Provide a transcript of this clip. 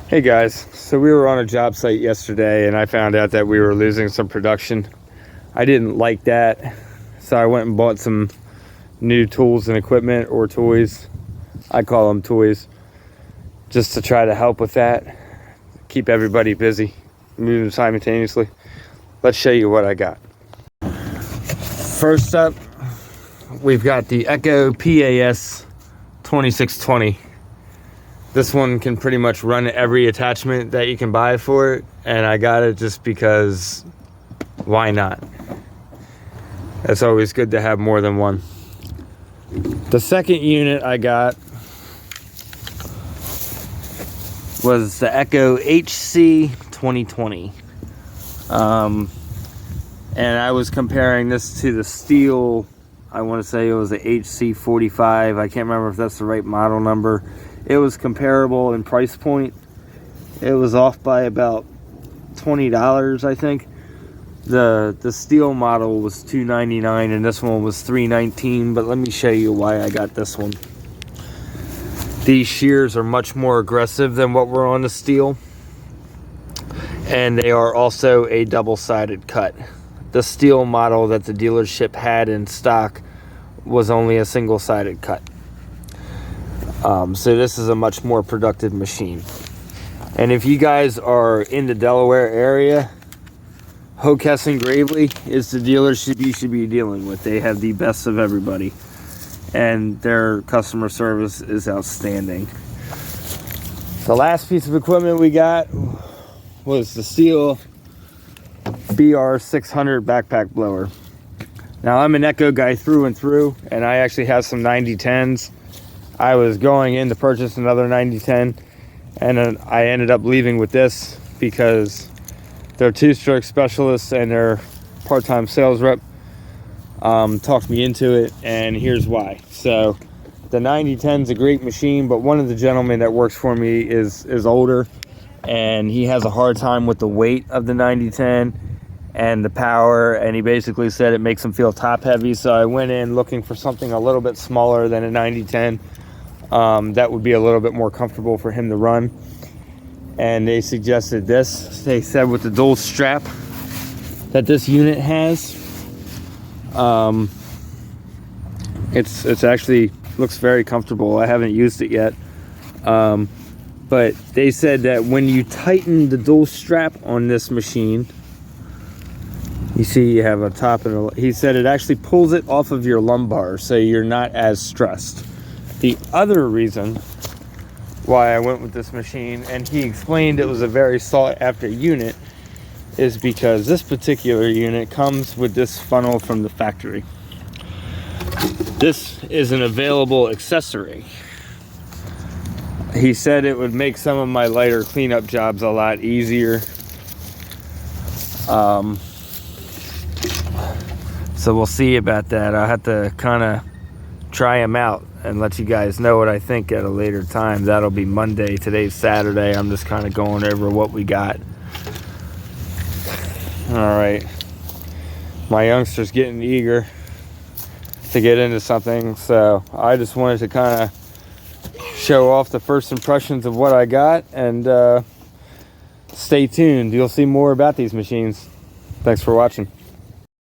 Hey guys, so we were on a job site yesterday and I found out that we were losing some production. I didn't like that, so I went and bought some new tools and equipment, or toys. I call them toys, just to try to help with that, keep everybody busy, moving simultaneously. Let's show you what I got. First up, we've got the Echo PAS 2620. This one can pretty much run every attachment that you can buy for it, and I got it just because why not? It's always good to have more than one. The second unit I got was the Echo HC 2020. And I was comparing this to the Steel, I want to say it was the HC 45. I can't remember if that's the right model number. It was comparable in price point. It was off by about $20, I think. The Steel model was $299 and this one was $319, but let me show you why I got this one. These shears are much more aggressive than what were on the Steel, and they are also a double-sided cut. The Steel model that the dealership had in stock was only a single-sided cut. So this is a much more productive machine. And if you guys are in the Delaware area, Hokess and Gravely is the dealership you should be dealing with. They have the best of everybody, and their customer service is outstanding. The last piece of equipment we got was the Steel BR600 backpack blower. Now, I'm an Echo guy through and through, and I actually have some 9010s. I was going in to purchase another 9010, and then I ended up leaving with this because their two-stroke specialists and their part-time sales rep talked me into it, and here's why. So the 9010 is a great machine, but one of the gentlemen that works for me is older, and he has a hard time with the weight of the 9010 and the power, and he basically said it makes him feel top heavy. So I went in looking for something a little bit smaller than a 9010 that would be a little bit more comfortable for him to run, and they suggested this. They said with the dual strap that this unit has, it's actually looks very comfortable. I haven't used it yet, but they said that when you tighten the dual strap on this machine, you see you have a top and he said it actually pulls it off of your lumbar, so you're not as stressed. The other reason why I went with this machine, and he explained it was a very sought after unit, is because this particular unit comes with this funnel from the factory. This is an available accessory. He said it would make some of my lighter cleanup jobs a lot easier. So we'll see about that. I'll have to kind of try them out and let you guys know what I think at a later time. That'll be Monday. Today's Saturday. I'm just kind of going over what we got. All right. My youngster's getting eager to get into something, so I just wanted to kind of show off the first impressions of what I got, and stay tuned. You'll see more about these machines. Thanks for watching.